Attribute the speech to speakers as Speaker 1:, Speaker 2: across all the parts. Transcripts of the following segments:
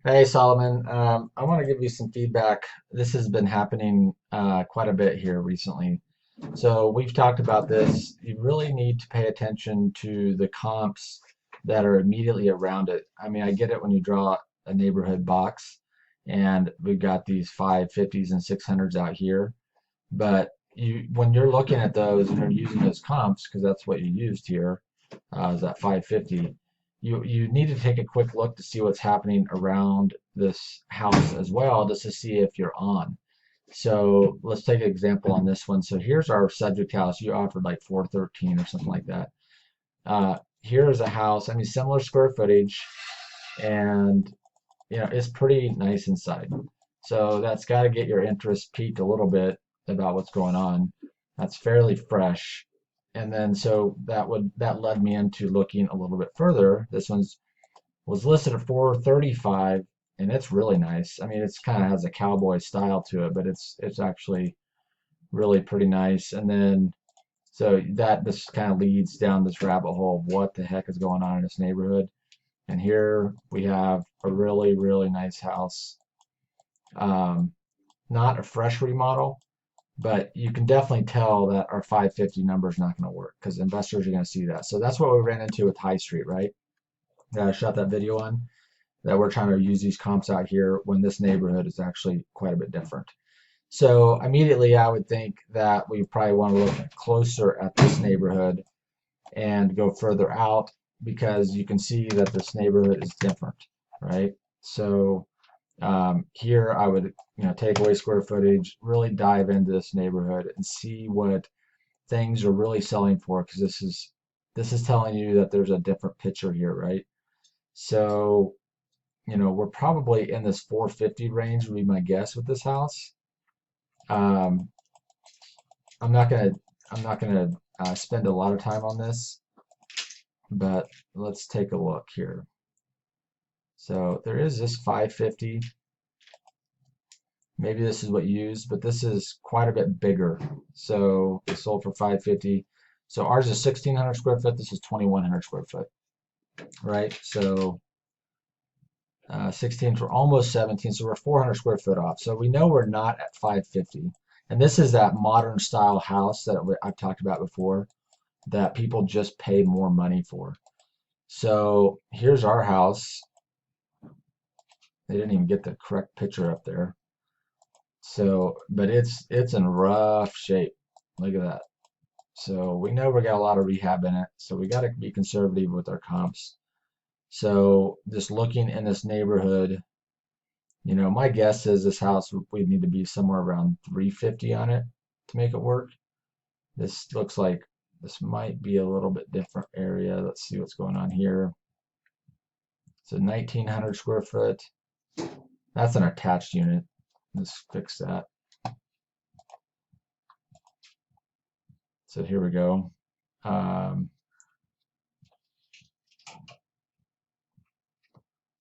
Speaker 1: Hey Solomon, I want to give you some feedback. This has been happening quite a bit here recently. So we've talked about this. You really need to pay attention to the comps that are immediately around it. I mean, I get it when you draw a neighborhood box and we've got these 550s and 600s out here, but when you're looking at those and you're using those comps, because that's what you used here, is that 550, you need to take a quick look to see what's happening around this house as well, just to see if you're on. So let's take an example on this one. So here's our subject house. You offered like 413 or something like that. Here is a house, I mean, similar square footage, and it's pretty nice inside. So that's got to get your interest peaked a little bit about what's going on. That's fairly fresh. And then so that led me into looking a little bit further. This one's was listed at 435 and it's really nice. I mean, it's kind of has a cowboy style to it, but it's actually really pretty nice. And then so that this kind of leads down this rabbit hole of what the heck is going on in this neighborhood. And here we have a really, really nice house. Um, Not a fresh remodel, but you can definitely tell that our 550 number is not going to work because investors are going to see that. So that's what we ran into with High Street, right? That I shot that video on, that we're trying to use these comps out here when this neighborhood is actually quite a bit different. So immediately I would think that we probably want to look closer at this neighborhood and go further out because you can see that this neighborhood is different, right? So here I would, take away square footage, really dive into this neighborhood and see what things are really selling for, because this is telling you that there's a different picture here, right? So, we're probably in this 450 range would be my guess with this house. Um, I'm not gonna spend a lot of time on this, but let's take a look here. So there is this 550. Maybe this is what you used, but this is quite a bit bigger. So it sold for 550. So ours is 1,600 square foot. This is 2,100 square foot, right? So 16 for almost 17. So we're 400 square foot off. So we know we're not at 550. And this is that modern style house that I've talked about before that people just pay more money for. So here's our house. They didn't even get the correct picture up there. So, but it's in rough shape. Look at that. So we know we got a lot of rehab in it. So we got to be conservative with our comps. So just looking in this neighborhood, my guess is this house we need to be somewhere around 350 on it to make it work. This looks like this might be a little bit different area. Let's see what's going on here. It's a 1,900 square foot. That's an attached unit. Let's fix that. So here we go.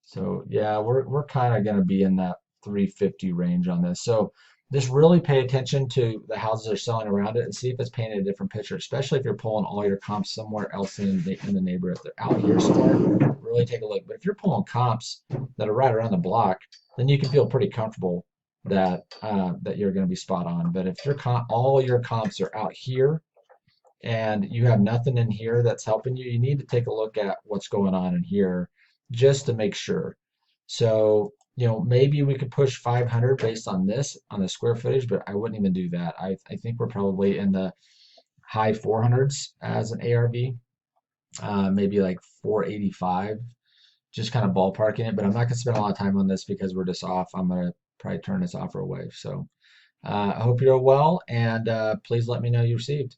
Speaker 1: So yeah, we're kind of going to be in that 350 range on this. So just really pay attention to the houses that are selling around it and see if it's painting a different picture, especially if you're pulling all your comps somewhere else in the neighborhood. If they're out here somewhere, really take a look. But if you're pulling comps that are right around the block, then you can feel pretty comfortable that you're going to be spot on. But if all your comps are out here and you have nothing in here that's helping you, you need to take a look at what's going on in here just to make sure. So, maybe we could push 500 based on this, on the square footage, but I wouldn't even do that. I think we're probably in the high 400s as an ARV, maybe like 485, just kind of ballparking it. But I'm not going to spend a lot of time on this because we're just off. I'm going to probably turn this offer away. So, I hope you're well, and please let me know you received.